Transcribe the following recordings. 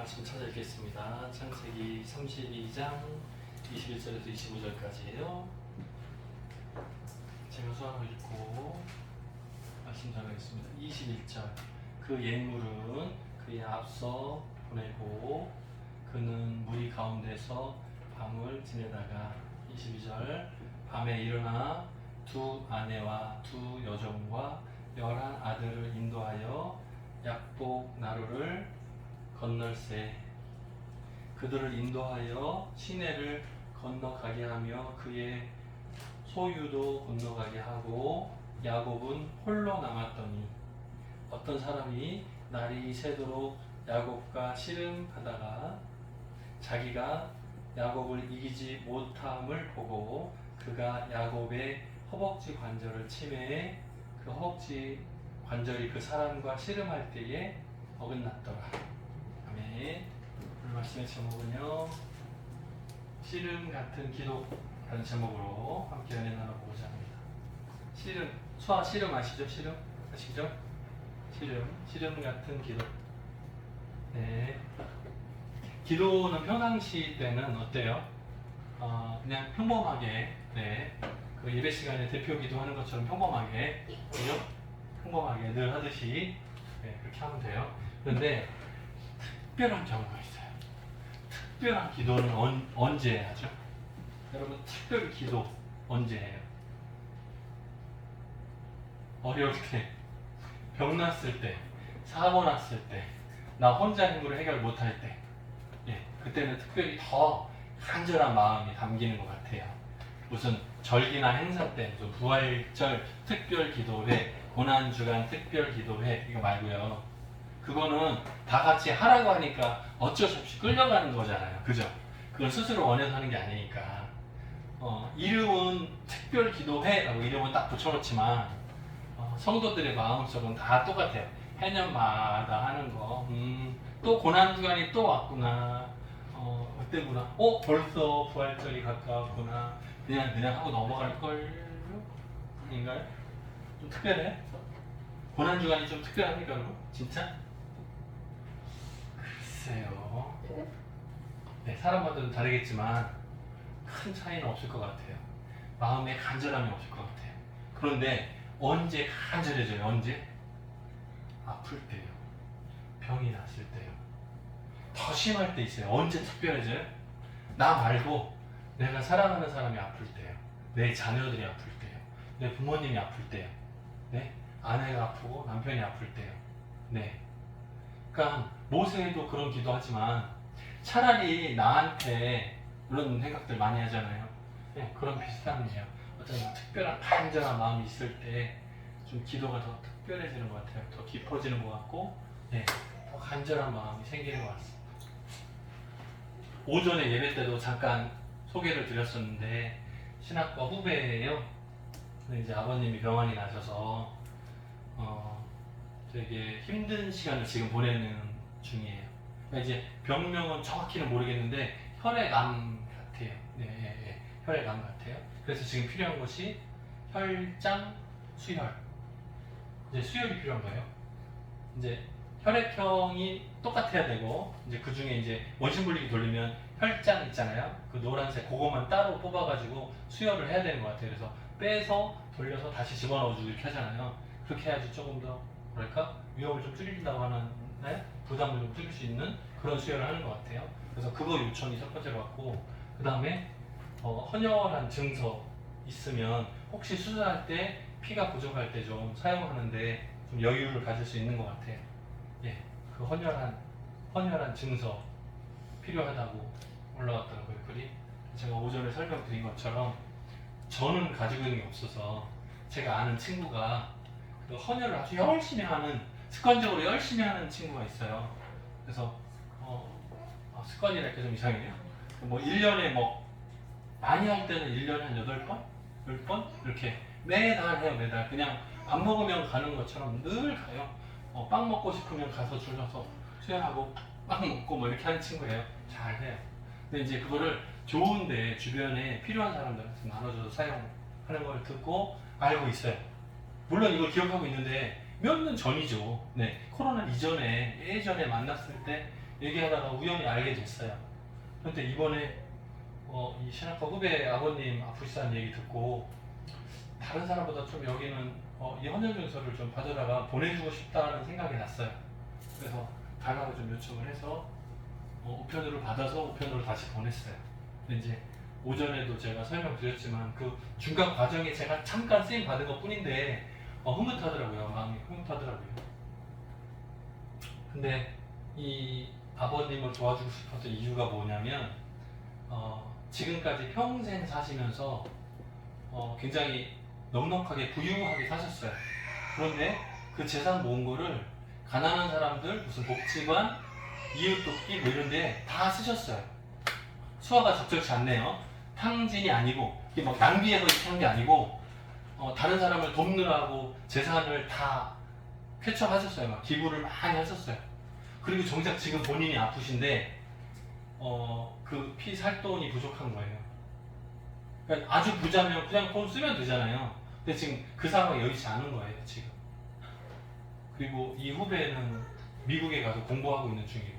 말씀 찾아 읽겠습니다. 창세기 32장 21절에서 25절까지예요. 제가 수학을 읽고 말씀 전하겠습니다. 21절 그 예물은 그의 앞서 보내고 그는 무리 가운데서 밤을 지내다가 22절 밤에 일어나 두 아내와 두 여종과 11 아들을 인도하여 약복 나루를 건널세. 그들을 인도하여 시내를 건너가게 하며 그의 소유도 건너가게 하고 야곱은 홀로 남았더니 어떤 사람이 날이 새도록 야곱과 씨름하다가 자기가 야곱을 이기지 못함을 보고 그가 야곱의 허벅지 관절을 치매 그 허벅지 관절이 그 사람과 씨름할 때에 어긋났더라. 아멘. 오늘 말씀의 제목은요, 씨름 같은 기도라는 제목으로 함께 은혜 나눠보고자 합니다. 씨름, 수아 씨름 아시죠? 씨름 아시죠? 씨름 같은 기도. 네. 기도는 평상시 때는 어때요? 그냥 평범하게, 네, 그 예배 시간에 대표 기도하는 것처럼 평범하게, 그죠? 평범하게 늘 하듯이, 네, 그렇게 하면 돼요. 그런데 특별한 경우가 있어요. 특별한 기도는 언제 하죠? 여러분, 특별 기도 언제 해요? 어려울 때, 병났을 때, 사고 났을 때, 나 혼자 힘으로 해결 못할 때, 예, 그때는 특별히 더 간절한 마음이 담기는 것 같아요. 무슨 절기나 행사 때, 무슨 부활절 특별 기도회, 고난주간 특별 기도회, 이거 말고요. 그거는 다 같이 하라고 하니까 어쩔 수 없이 끌려가는 거잖아요. 그죠? 그걸 스스로 원해서 하는 게 아니니까. 이름은 특별 기도회라고 이름은 딱 붙여놓지만, 성도들의 마음속은 다 똑같아요. 해년마다 하는 거. 또 고난주간이 또 왔구나. 그때구나. 벌써 부활절이 가까웠구나. 그냥 하고 넘어갈걸요? 아닌가요? 좀 특별해? 고난주간이 좀 특별합니까, 그럼? 진짜? 글쎄요. 네, 사람마다 좀 다르겠지만 큰 차이는 없을 것 같아요. 마음에 간절함이 없을 것 같아요. 그런데 언제 간절해져요? 언제? 아플 때요. 병이 났을 때요. 더 심할 때 있어요. 언제 특별해져요? 나 말고 내가 사랑하는 사람이 아플 때요. 내 자녀들이 아플 때요. 내 부모님이 아플 때요. 네? 아내가 아프고 남편이 아플 때요. 네. 그러니까 모세도 그런 기도하지만 차라리 나한테 그런 생각들 많이 하잖아요. 네, 그런 비슷함이에요. 어떤 특별한 간절한 마음이 있을 때 좀 기도가 더 특별해지는 것 같아요. 더 깊어지는 것 같고, 네, 더 간절한 마음이 생기는 것 같습니다. 오전에 예배 때도 잠깐 소개를 드렸었는데 신학과 후배예요. 근데 이제 아버님이 병환이 나셔서 되게 힘든 시간을 지금 보내는 중이에요. 그러니까 이제 병명은 정확히는 모르겠는데 혈액암 같아요. 네, 혈액암 같아요. 그래서 지금 필요한 것이 혈장 수혈. 이제 수혈이 필요한 거예요. 이제 혈액형이 똑같아야 되고 이제 그 중에 이제 원심분리기 돌리면 혈장 있잖아요. 그 노란색 그거만 따로 뽑아가지고 수혈을 해야 되는 것 같아요. 그래서 빼서 돌려서 다시 집어넣어주고 이렇게 하잖아요. 그렇게 해야지 조금 더 뭐랄까 위험을 좀 줄인다고 하는 네? 부담을 좀 줄일 수 있는 그런 수혈을 하는 것 같아요. 그래서 그거 요청이 첫 번째로 왔고 그 다음에 헌혈한 증서 있으면 혹시 수술할 때 피가 부족할 때 좀 사용하는데 좀 여유를 가질 수 있는 것 같아요. 예, 그 헌혈한 증서 필요하다고 올라왔더라고요, 글이. 제가 오전에 설명드린 것처럼 저는 가지고 있는 게 없어서 제가 아는 친구가 그 헌혈을 아주 열심히 하는, 습관적으로 열심히 하는 친구가 있어요. 그래서 습관이랄까 좀 이상해요. 뭐 1년에 뭐 많이 할 때는 1년에 한 8번? 10번? 이렇게 매달 해요. 매달 그냥 밥 먹으면 가는 것처럼 늘 가요. 빵 먹고 싶으면 가서 줄 서서 수혈하고 빵 먹고 뭐 이렇게 하는 친구예요. 잘 해요. 근데 이제 그거를 좋은데 주변에 필요한 사람들한테 나눠줘서 사용하는 걸 듣고 알고 있어요. 물론 이걸 기억하고 있는데 몇 년 전이죠. 네, 코로나 이전에 예전에 만났을 때 얘기하다가 우연히 알게 됐어요. 그런데 이번에 이 신학과 후배 아버님 아프시다는 얘기 듣고 다른 사람보다 좀 여기는 이 헌혈증서를 좀 받으다가 보내주고 싶다는 생각이 났어요. 그래서 달라고 좀 요청을 해서 우편으로 받아서 우편으로 다시 보냈어요. 근데 이제 오전에도 제가 설명드렸지만 그 중간 과정에 제가 잠깐 쓰임 받은 것 뿐인데 흐뭇하더라고요. 마음이 흐뭇하더라고요. 근데 이 아버님을 도와주고 싶었던 이유가 뭐냐면 지금까지 평생 사시면서 굉장히 넉넉하게 부유하게 사셨어요. 그런데 그 재산 모은 거를 가난한 사람들, 무슨 복지관, 이웃돕기 뭐 이런 데 다 쓰셨어요. 수화가 적절치 않네요. 탕진이 아니고 이게 막 낭비해서 이렇게 한 게 아니고 다른 사람을 돕느라고 재산을 다 쾌척하셨어요. 막 기부를 많이 하셨어요. 그리고 정작 지금 본인이 아프신데 그 피 살 돈이 부족한 거예요. 그러니까 아주 부자면 그냥 돈 쓰면 되잖아요. 근데 지금 그 상황이 여의치 않은 거예요, 지금. 그리고 이 후배는 미국에 가서 공부하고 있는 중이고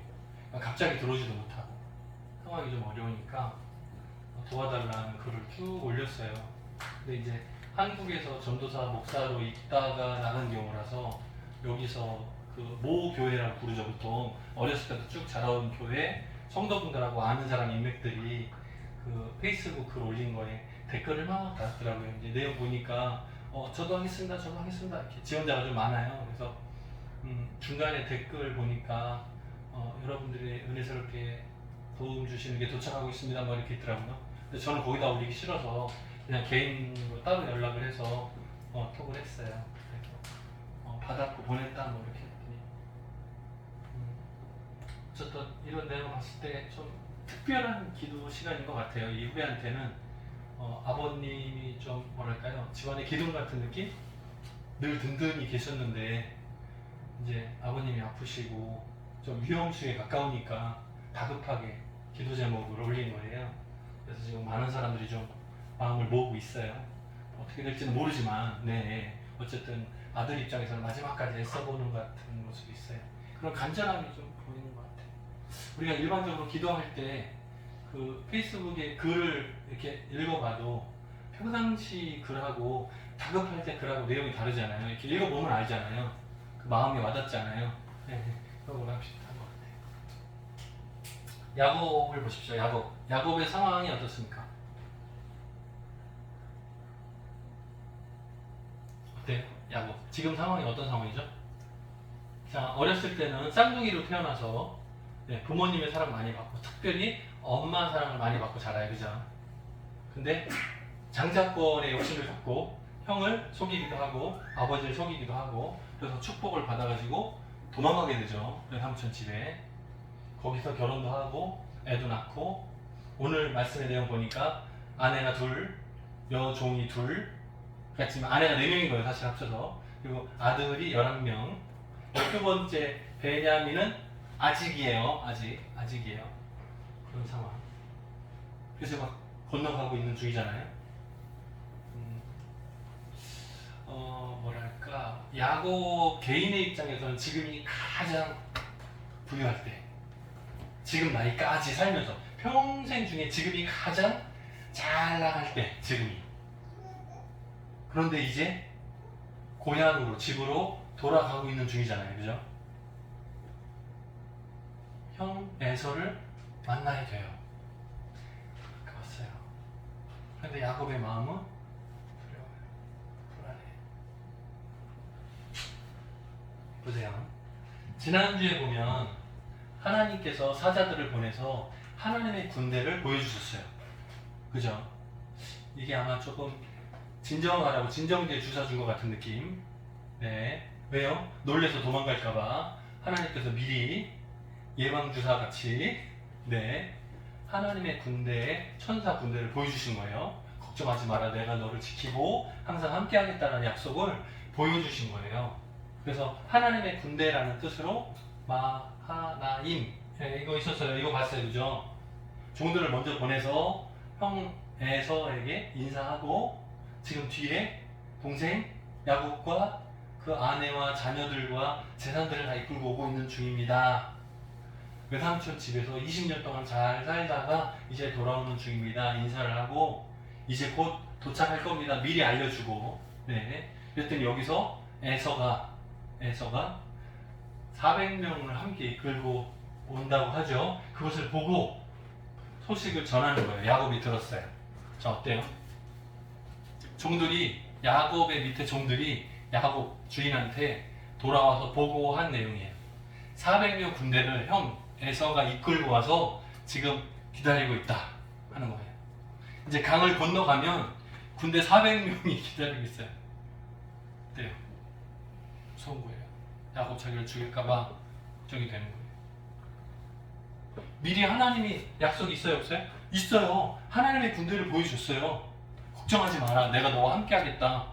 그러니까 갑자기 들어오지도 못하고 상황이 좀 어려우니까 도와달라는 글을 쭉 올렸어요. 근데 이제 한국에서 전도사 목사로 있다가 나간 경우라서 여기서 그 모 교회라고 부르죠. 보통 어렸을 때부터 쭉 자라온 교회 성도분들하고 아는 사람 인맥들이 그 페이스북 글 올린 거에 댓글을 막 달았더라고요. 이제 내용 보니까 저도 하겠습니다, 저도 하겠습니다 이렇게 지원자가 좀 많아요. 그래서 중간에 댓글 보니까 여러분들이 은혜스럽게 도움 주시는 게 도착하고 있습니다 뭐 이렇게 있더라고요. 근데 저는 거기다 올리기 싫어서 그냥 개인으로 따로 연락을 해서 톡을 했어요. 그래서 받았고 보냈다 뭐 이렇게 했더니 어쨌든 이런 내용 봤을 때 좀 특별한 기도 시간인 것 같아요. 이 후배한테는 아버님이 좀 뭐랄까요, 집안의 기둥 같은 느낌? 늘 든든히 계셨는데 이제 아버님이 아프시고 좀 위험수에 가까우니까 다급하게 기도 제목을 올린 거예요. 그래서 지금 많은 사람들이 좀 마음을 모으고 있어요. 어떻게 될지는 모르지만 네, 어쨌든 아들 입장에서는 마지막까지 애써보는 것 같은 모습이 있어요. 그런 간절함이 좀 보이는 것 같아요. 우리가 일반적으로 기도할 때 그 페이스북에 글을 이렇게 읽어봐도 평상시 글하고 다급할 때 글하고 내용이 다르잖아요. 이렇게 읽어보면 알잖아요. 그 마음이 와닿잖아요. 네, 그런 거랑 비슷한 것 같아요. 야곱을 보십시오. 야곱의 상황이 어떻습니까? 어때요? 야곱. 지금 상황이 어떤 상황이죠? 자, 어렸을 때는 쌍둥이로 태어나서 부모님의 사랑 많이 받고 특별히 엄마 사랑을 많이 받고 자라요. 그죠? 근데 장자권의 욕심을 갖고 형을 속이기도 하고 아버지를 속이기도 하고 그래서 축복을 받아가지고 도망가게 되죠. 삼촌 집에. 거기서 결혼도 하고 애도 낳고 오늘 말씀의 내용 보니까 아내가 둘, 여종이 둘, 그러니까 지금 아내가 4명인 거예요. 사실 합쳐서. 그리고 아들이 11명. 12번째 베냐민은 아직이에요. 아직이에요. 그런 상황. 그래서 막 건너가고 있는 중이잖아요. 뭐랄까, 야곱 개인의 입장에서는 지금이 가장 부유할 때, 지금 나이까지 살면서 평생 중에 지금이 가장 잘 나갈 때, 지금이. 그런데 이제 고향으로, 집으로 돌아가고 있는 중이잖아요. 그죠? 형 에서를 만나야 돼요. 왔어요. 그런데 야곱의 마음은 두려워요. 불안해요. 보세요. 지난주에 보면 하나님께서 사자들을 보내서 하나님의 군대를 보여주셨어요. 그죠? 이게 아마 조금 진정하라고 진정제 주사 준 것 같은 느낌. 네. 왜요? 놀래서 도망갈까봐 하나님께서 미리 예방주사 같이 하나님의 군대에 천사 군대를 보여주신 거예요. 걱정하지 마라, 내가 너를 지키고 항상 함께 하겠다는 약속을 보여주신 거예요. 그래서 하나님의 군대라는 뜻으로 마하나임, 이거 있었어요. 이거 봤어요. 그죠? 종들을 먼저 보내서 형 에서에게 인사하고 지금 뒤에 동생 야곱과 그 아내와 자녀들과 재산들을 다 이끌고 오고 있는 중입니다. 외삼촌 집에서 20년 동안 잘 살다가 이제 돌아오는 중입니다. 인사를 하고 이제 곧 도착할 겁니다. 미리 알려주고. 네. 그랬더니 여기서 에서가 400명을 함께 이끌고 온다고 하죠. 그것을 보고 소식을 전하는 거예요. 야곱이 들었어요. 자, 어때요? 종들이, 야곱의 밑에 종들이 야곱 주인한테 돌아와서 보고한 내용이에요. 400명 군대를 형 에서가 이끌고 와서 지금 기다리고 있다 하는 거예요. 이제 강을 건너가면 군대 400명이 기다리고 있어요. 어때요? 무서운 거예요. 야곱 자기를 죽일까봐 걱정이 되는 거예요. 미리 하나님이 약속이 있어요, 없어요? 있어요. 하나님의 군대를 보여줬어요. 걱정하지 마라. 내가 너와 함께 하겠다.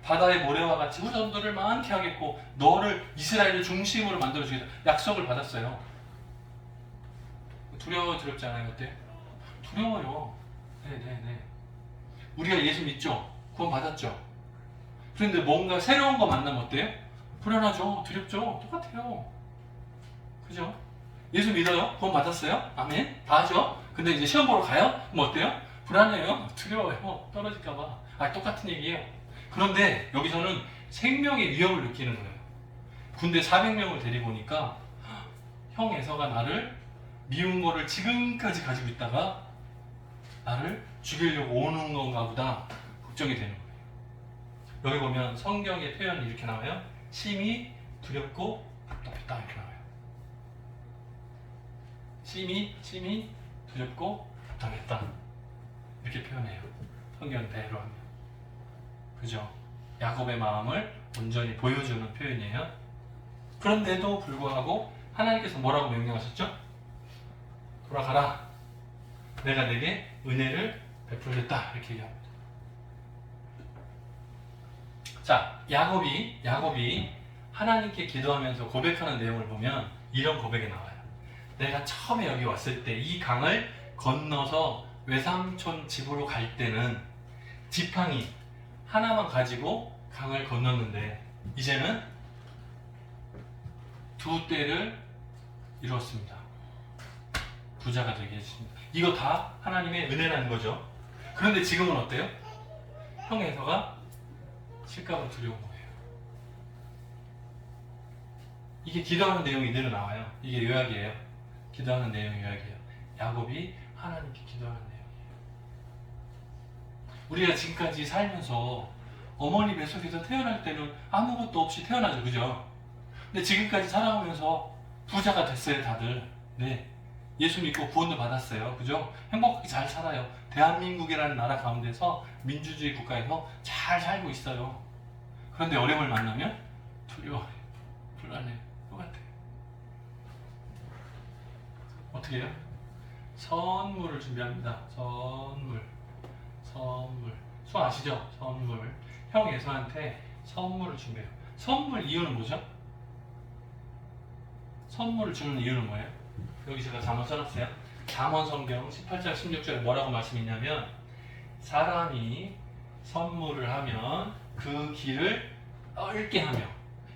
바다의 모래와 같이 후손들을 많게 하겠고 너를 이스라엘의 중심으로 만들어주겠다. 약속을 받았어요. 두렵지 않아요? 어때요? 두려워요. 네네네. 우리가 예수 믿죠? 구원 받았죠? 그런데 뭔가 새로운 거 만나면 어때요? 불안하죠? 두렵죠? 똑같아요. 그죠? 예수 믿어요? 구원 받았어요? 아멘? 다 하죠? 근데 이제 시험 보러 가요? 그럼 어때요? 불안해요? 두려워요? 떨어질까봐. 똑같은 얘기예요. 그런데 여기서는 생명의 위협을 느끼는 거예요. 군대 400명을 데리고 오니까 형 에서가 나를 미운 거를 지금까지 가지고 있다가 나를 죽이려고 오는 건가 보다 걱정이 되는 거예요. 여기 보면 성경의 표현이 이렇게 나와요. 심히 두렵고 답답했다 이렇게 나와요. 심히 두렵고 답답했다 이렇게 표현해요. 성경 대로 하면. 그죠? 야곱의 마음을 온전히 보여주는 표현이에요. 그런데도 불구하고 하나님께서 뭐라고 명령하셨죠? 돌아가라. 내가 내게 은혜를 베풀겠다 이렇게 얘기합니다. 자, 야곱이 하나님께 기도하면서 고백하는 내용을 보면 이런 고백이 나와요. 내가 처음에 여기 왔을 때 이 강을 건너서 외삼촌 집으로 갈 때는 지팡이 하나만 가지고 강을 건넜는데 이제는 두 떼를 이루었습니다. 부자가 되게 해주십니다. 이거 다 하나님의 은혜라는 거죠. 그런데 지금은 어때요? 형 에서가 칠까봐 두려운 거예요. 이게 기도하는 내용이 이대로 나와요. 이게 요약이에요. 기도하는 내용이 요약이에요. 야곱이 하나님께 기도하는 내용이에요. 우리가 지금까지 살면서 어머니 뱃속에서 태어날 때는 아무것도 없이 태어나죠. 그죠? 근데 지금까지 살아오면서 부자가 됐어요. 다들. 네. 예수 믿고 구원도 받았어요. 그죠? 행복하게 잘 살아요. 대한민국이라는 나라 가운데서 민주주의 국가에서 잘 살고 있어요. 그런데 어려움을 만나면 두려워해요. 불안해요. 똑같아요. 어떻게 해요? 선물을 준비합니다. 선물. 수 아시죠? 선물. 형 예서한테 선물을 준비해요. 선물 이유는 뭐죠? 선물을 주는 이유는 뭐예요? 여기 제가 잠언 써놨어요. 잠언 성경 18장 16절에 뭐라고 말씀있냐면 사람이 선물을 하면 그 길을 넓게 하며,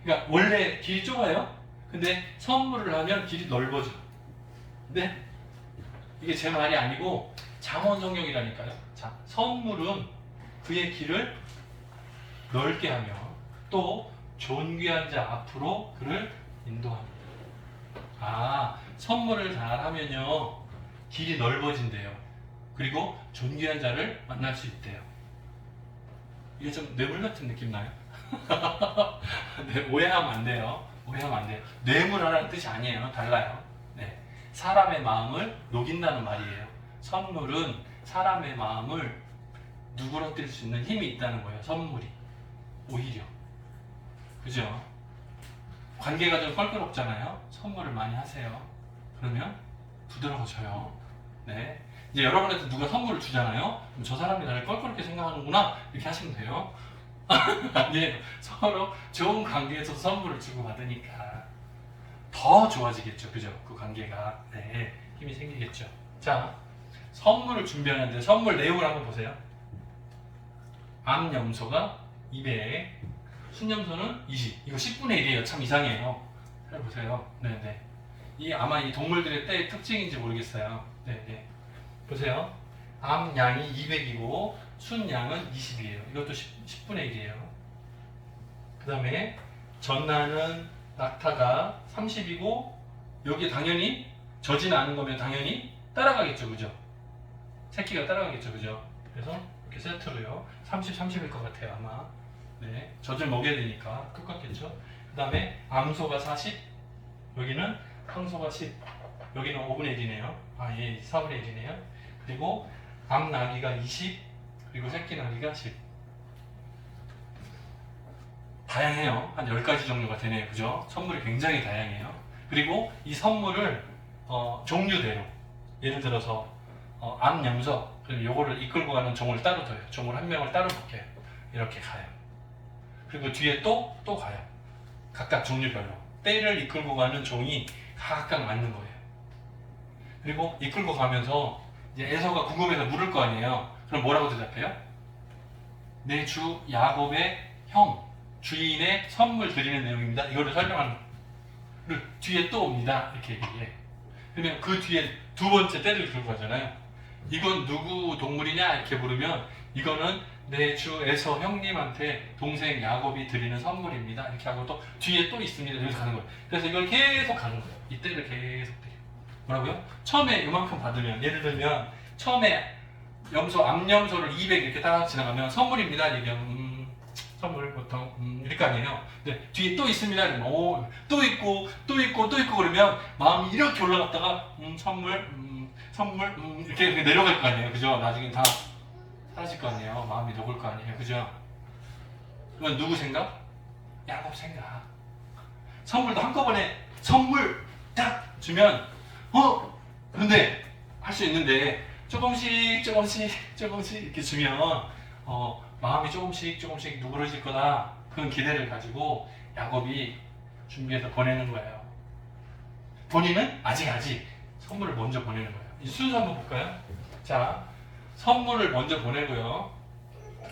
그러니까 원래 길이 좁아요. 근데 선물을 하면 길이 넓어져. 근데 이게 제 말이 아니고 잠언 성경이라니까요. 자, 선물은 그의 길을 넓게 하며 또 존귀한 자 앞으로 그를 인도합니다. 선물을 잘 하면요 길이 넓어진대요. 그리고 존귀한 자를 만날 수 있대요. 이게 좀 뇌물 같은 느낌 나요? 네, 오해하면 안 돼요. 뇌물하라는 뜻이 아니에요. 달라요. 네, 사람의 마음을 녹인다는 말이에요. 선물은 사람의 마음을 누그러뜨릴 수 있는 힘이 있다는 거예요. 선물이 오히려. 그죠? 관계가 좀 껄끄럽잖아요. 선물을 많이 하세요. 그러면 부드러워져요. 네. 이제 여러분한테 누가 선물을 주잖아요. 그럼 저 사람이 나를 껄끄럽게 생각하는구나 이렇게 하시면 돼요. 아니에요. 서로 좋은 관계에서 선물을 주고 받으니까 더 좋아지겠죠. 그죠? 그 관계가. 네. 힘이 생기겠죠. 자, 선물을 준비하는데 선물 내용을 한번 보세요. 암염소가 200, 순염소는 20. 이거 10분의 1이에요. 참 이상해요. 잘 보세요. 네네. 이 아마 이 동물들의 때의 특징인지 모르겠어요. 네, 네. 보세요. 암양이 200이고 순양은 20이에요. 이것도 10분의 1이에요. 그 다음에 전나는 낙타가 30이고 여기 당연히 젖이 나는 거면 당연히 따라가겠죠. 그죠? 새끼가 따라가겠죠. 그죠? 그래서 이렇게 세트로요. 30, 30일 것 같아요. 아마. 네. 젖을 먹여야 되니까 똑같겠죠. 그 다음에 암소가 40, 여기는 황소가 10, 여기는 5분의 1이네요. 아, 예, 4분의 1이네요. 그리고 암나귀가 20, 그리고 새끼 나귀가 10. 다양해요. 한 10가지 종류가 되네요. 그죠? 선물이 굉장히 다양해요. 그리고 이 선물을 종류대로 예를 들어서 암염소, 그리고 요거를 이끌고 가는 종을 따로 둬요. 종을 한 명을 따로 묶여요. 이렇게 가요. 그리고 뒤에 또 가요. 각각 종류별로. 떼를 이끌고 가는 종이 각각 맞는 거예요. 그리고 이끌고 가면서 이제 에서가 궁금해서 물을 거 아니에요. 그럼 뭐라고 대답해요? 내 주 야곱의 형, 주인의 선물 드리는 내용입니다. 이거를 설명하는 거예요. 뒤에 또 옵니다. 이렇게 얘기해. 그러면 그 뒤에 두 번째 떼를 이끌고 가잖아요. 이건 누구 동물이냐? 이렇게 물으면 이거는 내 주 에서 형님한테 동생 야곱이 드리는 선물입니다. 이렇게 하고 또 뒤에 또 있습니다. 이렇게 가는 거예요. 그래서 이걸 계속 가는 거예요. 이 떼를 계속 드려요. 뭐라고요? 처음에 이만큼 받으면 예를 들면 처음에 염소, 암염소를 200 이렇게 딱 지나가면 선물입니다. 얘기하면 선물 보통 이렇게 아니에요. 근데 뒤에 또 있습니다. 그러면 또 있고 또 있고 또 있고 그러면 마음이 이렇게 올라갔다가 선물 이렇게 내려갈 거 아니에요. 그죠? 나중에 다 사라질 거 아니에요. 마음이 녹을 거 아니에요. 그죠? 그건 누구 생각? 야곱 생각. 선물도 한꺼번에 선물 딱 주면 그런데 할 수 있는데 조금씩 이렇게 주면 마음이 조금씩 누그러질 거다. 그런 기대를 가지고 야곱이 준비해서 보내는 거예요. 본인은 아직 선물을 먼저 보내는 거예요. 이 순서 한번 볼까요? 자, 선물을 먼저 보내고요.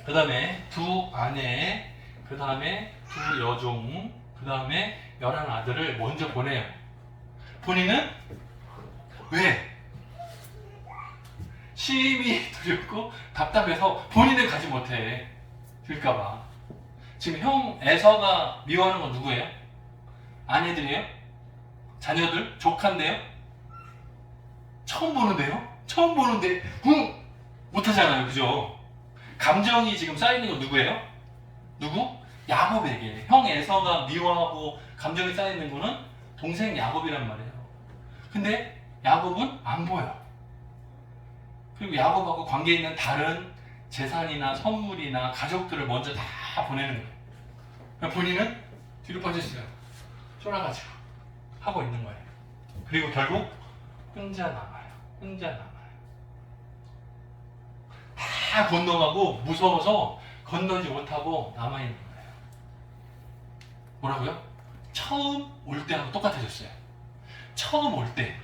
그 다음에 두 아내, 그 다음에 두 여종, 그 다음에 11아들을 먼저 보내요. 본인은 왜? 심히 두렵고 답답해서 본인은 가지 못해. 들까봐. 지금 형 에서가 미워하는 건 누구예요? 아내들이에요? 자녀들? 조카인데요? 처음 보는데 못하잖아요. 그죠? 감정이 지금 쌓이는 건 누구예요? 누구? 야곱에게. 형 에서가 미워하고 감정이 쌓이는 거는 동생 야곱이란 말이에요. 근데 야곱은 안 보여. 그리고 야곱하고 관계 있는 다른 재산이나 선물이나 가족들을 먼저 다 보내는 거예요. 그러니까 본인은 뒤로 빠져있어요. 쫄아가지고 하고 있는 거예요. 그리고 결국 혼자 남아요. 다 건너가고 무서워서 건너지 못하고 남아있는 거예요. 뭐라고요? 처음 올 때하고 똑같아졌어요. 처음 올 때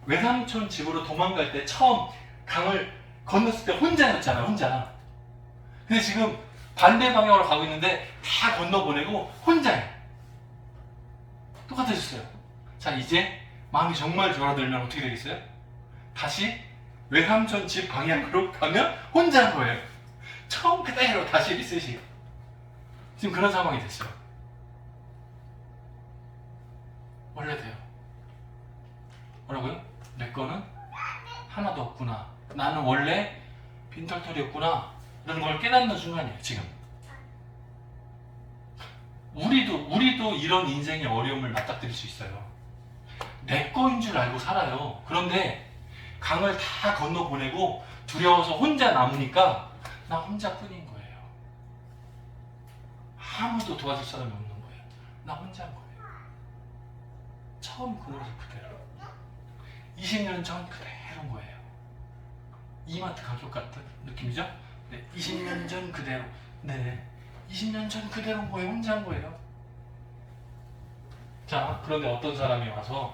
외삼촌 집으로 도망갈 때 처음 강을 건넜을 때 혼자였잖아요. 혼자. 근데 지금 반대 방향으로 가고 있는데 다 건너보내고 혼자예요. 똑같아졌어요. 자, 이제 마음이 정말 졸아들면 어떻게 되겠어요? 다시 외삼촌 집 방향으로 가면 혼자인 거예요. 처음 그대로 다시 리셋이에요. 지금 그런 상황이 됐어요. 원래 돼요. 뭐라고요? 내 거는 하나도 없구나. 나는 원래 빈털털이었구나. 이런 걸 깨닫는 순간이에요. 지금. 우리도 이런 인생의 어려움을 맞닥뜨릴 수 있어요. 내 거인 줄 알고 살아요. 그런데 강을 다 건너보내고 두려워서 혼자 남으니까 나 혼자뿐인 거예요. 아무도 도와줄 사람이 없는 거예요. 나 혼자인 거예요. 처음 그 모습 그대로. 20년 전 그대로인 거예요. 이마트 가격 같은 느낌이죠? 네, 20년 전 그대로. 네, 20년 전 그대로인 거예요. 혼자인 거예요. 자, 그런데 어떤 사람이 와서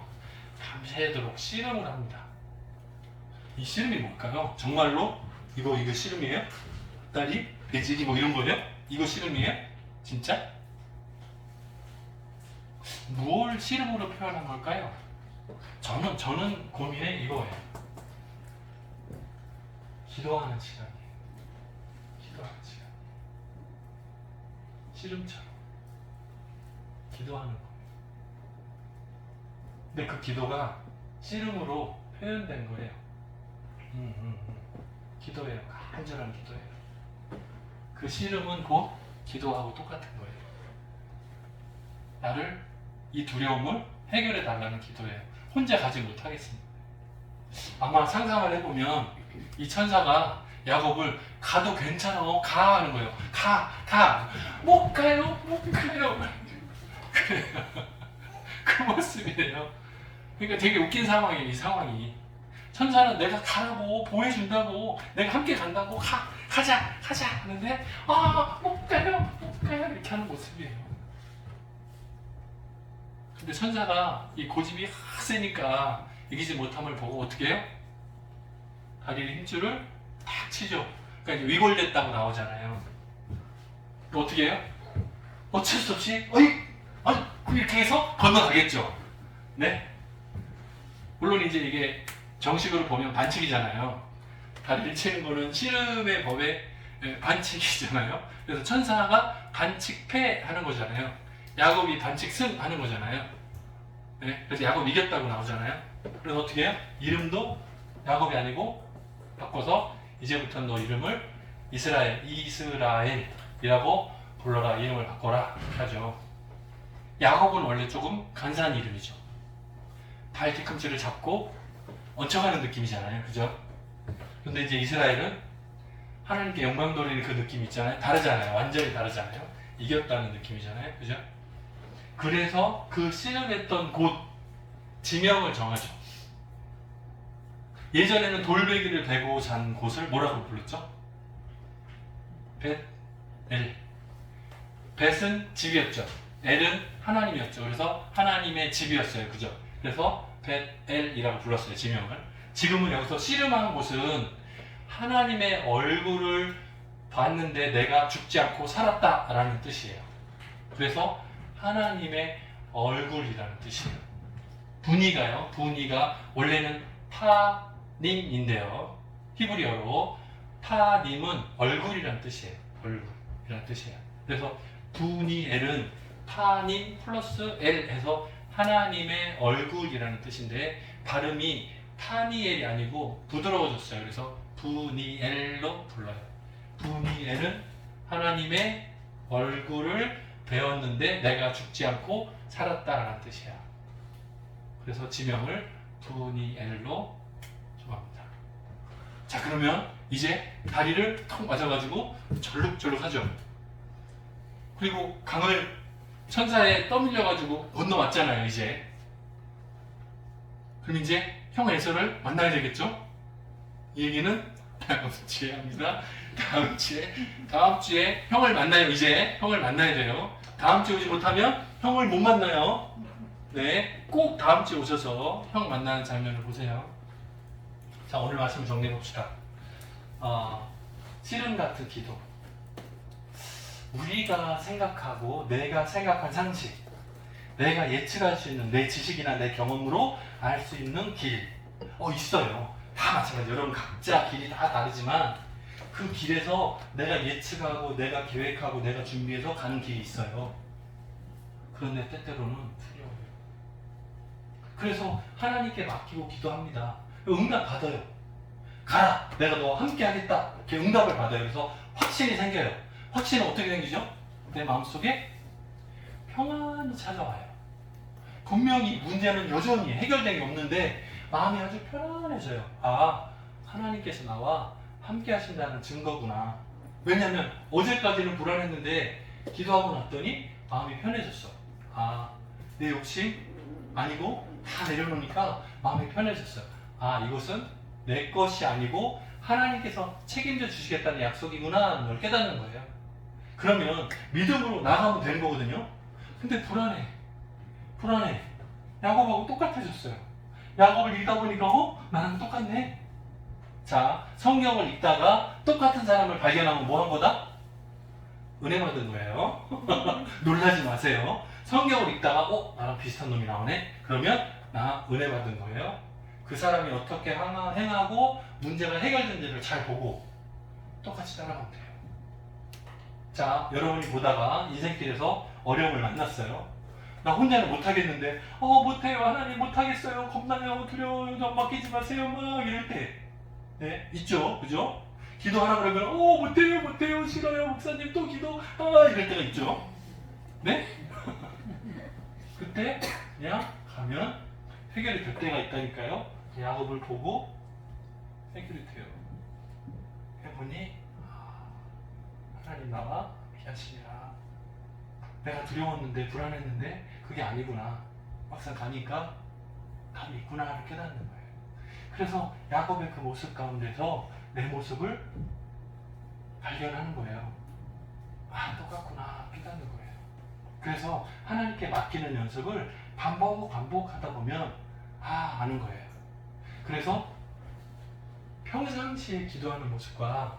밤새도록 씨름을 합니다. 이 씨름이 뭘까요? 정말로 이거 씨름이에요? 다리? 배지기 뭐 이런 거예요? 이거 씨름이에요? 진짜? 무엇을 씨름으로 표현한 걸까요? 저는 고민해 이거예요. 기도하는 시간이에요. 기도하는 시간. 씨름처럼 기도하는 거. 근데 그 기도가 씨름으로 표현된 거예요. 기도예요. 간절한 기도예요. 그 씨름은 곧 기도하고 똑같은 거예요. 나를 이 두려움을 해결해 달라는 기도예요. 혼자 가지 못하겠습니다. 아마 상상을 해보면 이 천사가 야곱을 가도 괜찮아, 가 하는 거예요. 가, 못 가요, 못 가요. 그 모습이에요. 그러니까 되게 웃긴 상황이에요, 이 상황이. 천사는 내가 가라고, 보여준다고, 내가 함께 간다고, 가자 하는데, 못 가요, 이렇게 하는 모습이에요. 근데 천사가 이 고집이 세니까 이기지 못함을 보고 어떻게 해요? 다리를 힘줄을 탁 치죠. 그러니까 위골됐다고 나오잖아요. 어떻게 해요? 어쩔 수 없이, 이렇게 해서 건너가겠죠. 네? 물론 이제 이게 정식으로 보면 반칙이잖아요. 다리를 치는 거는 씨름의 법의 반칙이잖아요. 그래서 천사가 반칙패 하는 거잖아요. 야곱이 반칙승 하는 거잖아요. 네? 그래서 야곱이 이겼다고 나오잖아요. 그래서 어떻게 해요? 이름도 야곱이 아니고 바꿔서 이제부터 너 이름을 이스라엘이라고 불러라. 이름을 바꿔라 하죠. 야곱은 원래 조금 간사한 이름이죠. 발 뒤꿈치를 잡고 얹혀가는 느낌이잖아요. 그죠? 근데 이제 이스라엘은 하나님께 영광 돌리는 그 느낌 있잖아요. 다르잖아요. 완전히 다르잖아요. 이겼다는 느낌이잖아요. 그죠? 그래서 그 씨름했던 곳 지명을 정하죠. 예전에는 돌베개를 베고 잔 곳을 뭐라고 불렀죠? 벳엘. 벳은 집이었죠. 엘은 하나님이었죠. 그래서 하나님의 집이었어요. 그죠? 그래서 벳엘이라고 불렀어요. 지명을. 지금은 여기서 씨름한 곳은 하나님의 얼굴을 봤는데 내가 죽지 않고 살았다라는 뜻이에요. 그래서 하나님의 얼굴이라는 뜻이에요. 분이가 원래는 파님인데요. 히브리어로 파님은 얼굴이라는 뜻이에요. 얼굴이라는 뜻이에요. 그래서 분이엘은 파님 플러스 엘 해서 하나님의 얼굴이라는 뜻인데 발음이 파니엘이 아니고 부드러워졌어요. 그래서 분이엘로 불러요. 분이엘은 하나님의 얼굴을 배웠는데 내가 죽지 않고 살았다라는 뜻이야. 그래서 지명을 분이엘로 정합니다. 자, 그러면 이제 다리를 턱 맞아가지고 절룩절룩하죠. 그리고 강을 천사에 떠밀려가지고 건너왔잖아요. 이제 그럼 이제 형 에서를 만나야 되겠죠? 이 얘기는 다음 주에 합니다. 다음 주에 형을 만나요. 이제 형을 만나야 돼요. 다음 주에 오지 못하면 형을 못 만나요. 네, 꼭 다음 주에 오셔서 형 만나는 장면을 보세요. 자, 오늘 말씀을 정리해 봅시다. 씨름 같은 기도. 우리가 생각하고 내가 생각한 상식, 내가 예측할 수 있는 내 지식이나 내 경험으로 알 수 있는 길 있어요. 다 마찬가지. 여러분 각자 길이 다 다르지만 그 길에서 내가 예측하고 내가 계획하고 내가 준비해서 가는 길이 있어요. 그런데 때때로는 두려워요. 그래서 하나님께 맡기고 기도합니다. 응답 받아요. 가라, 내가 너와 함께 하겠다. 이렇게 응답을 받아요. 그래서 확신이 생겨요. 확신은 어떻게 생기죠? 내 마음속에 평안이 찾아와요. 분명히 문제는 여전히 해결된 게 없는데 마음이 아주 편안해져요. 하나님께서 나와 함께 하신다는 증거구나. 왜냐하면 어제까지는 불안했는데 기도하고 났더니 마음이 편해졌어. 내 욕심 아니고 다 내려놓으니까 마음이 편해졌어요. 이것은 내 것이 아니고 하나님께서 책임져 주시겠다는 약속이구나 하는 걸 깨닫는 거예요. 그러면 믿음으로 나가면 되는 거거든요. 근데 불안해. 야곱하고 똑같아졌어요. 야곱을 읽다 보니까 나랑 똑같네. 자, 성경을 읽다가 똑같은 사람을 발견하면 뭐 한 거다? 은혜 받은 거예요. 놀라지 마세요. 성경을 읽다가 나랑 비슷한 놈이 나오네? 그러면 나 은혜 받은 거예요. 그 사람이 어떻게 행하고 문제가 해결된지를 잘 보고 똑같이 따라가면 돼요. 자, 여러분이 보다가 인생길에서 어려움을 만났어요. 나 혼자는 못하겠는데, 못해요. 하나님 못하겠어요. 겁나요. 두려워요. 좀 맡기지 마세요. 막 이럴 때. 네, 있죠. 그죠? 기도하라 그러면, 못해요. 싫어요. 목사님 또 기도. 이럴 때가 있죠. 네? 그때 그냥 가면 해결이 될 때가 있다니까요. 야곱을 보고 해결이 돼요. 해보니, 하나님 나와 피하시니라. 내가 두려웠는데 불안했는데 그게 아니구나. 막상 가니까 답이 있구나를 깨닫는 거예요. 그래서 야곱의 그 모습 가운데서 내 모습을 발견하는 거예요. 똑같구나 깨닫는 거예요. 그래서 하나님께 맡기는 연습을 반복하다 보면 아는 거예요. 그래서 평상시에 기도하는 모습과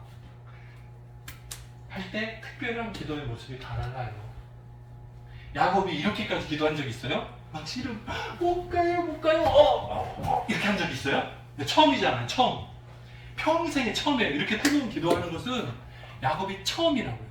할 때 특별한 기도의 모습이 다 달라요. 야곱이 이렇게까지 기도한 적 있어요? 막 싫음, 못 가요. 이렇게 한 적 있어요? 처음이잖아요, 처음. 평생에 처음이에요. 이렇게 뜨거운 기도하는 것은 야곱이 처음이라고요.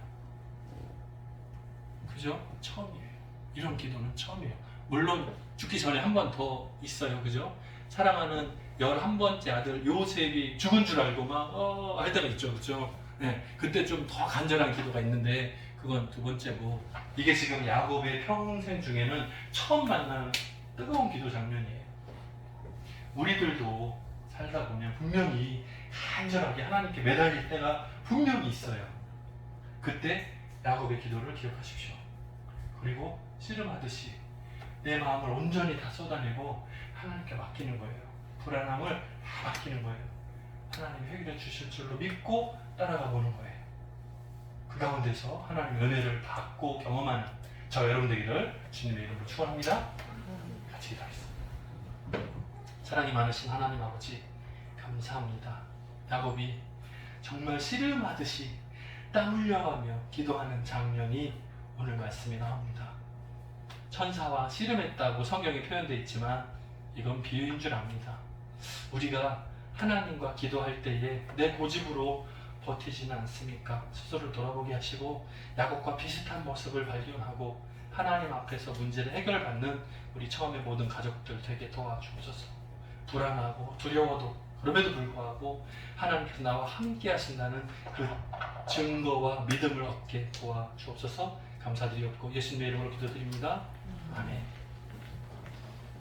그죠? 처음이에요. 이런 기도는 처음이에요. 물론 죽기 전에 한 번 더 있어요. 그죠? 사랑하는 11번째 아들 요셉이 죽은 줄 알고 막 할 때가 있죠. 그죠? 네, 그때 좀 더 간절한 기도가 있는데 그건 두 번째고, 이게 지금 야곱의 평생 중에는 처음 만나는 뜨거운 기도 장면이에요. 우리들도 살다 보면 분명히 간절하게 하나님께 매달릴 때가 분명히 있어요. 그때 야곱의 기도를 기억하십시오. 그리고 씨름하듯이 내 마음을 온전히 다 쏟아내고 하나님께 맡기는 거예요. 불안함을 다 맡기는 거예요. 하나님이 해결해 주실 줄로 믿고 따라가 보는 거예요. 그 가운데서 하나님의 은혜를 받고 경험하는 저 여러분 되기를 주님의 이름으로 축원합니다. 같이 기도하겠습니다. 사랑이 많으신 하나님 아버지, 감사합니다. 야곱이 정말 씨름하듯이 땀 흘려가며 기도하는 장면이 오늘 말씀에 나옵니다. 천사와 씨름했다고 성경에 표현되어 있지만 이건 비유인 줄 압니다. 우리가 하나님과 기도할 때에 내 고집으로 버티지는 않습니까? 스스로를 돌아보게 하시고 야곱과 비슷한 모습을 발견하고 하나님 앞에서 문제를 해결받는 우리 처음의 모든 가족들 되게 도와주옵소서. 불안하고 두려워도 그럼에도 불구하고 하나님께서 나와 함께 하신다는 그 증거와 믿음을 얻게 도와주옵소서. 감사드리옵고 예수님의 이름으로 기도드립니다. 아멘.